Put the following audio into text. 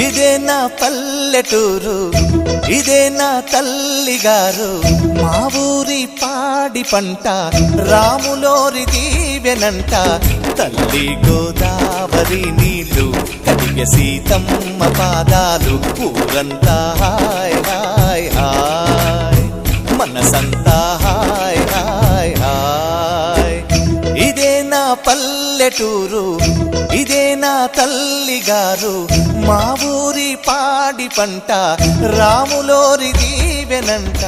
ఇదే నా పల్లెటూరు, ఇదే నా తల్లిగారు, మా ఊరి పాడి పంట రాములోరి దీవెనంట. తల్లి గోదావరి నీళ్ళు కడిగె సీతమ్మ పాదాలు, ఊరంతా హాయ్ హాయ్ హాయ్, మనసంతా హాయ్ హాయ్ హాయ్. ఇదే నా పల్లెటూరు, ఇదే నా తల్లిగారు, మా ఊరి పాడి పంట రాములోరి దీవెనంట.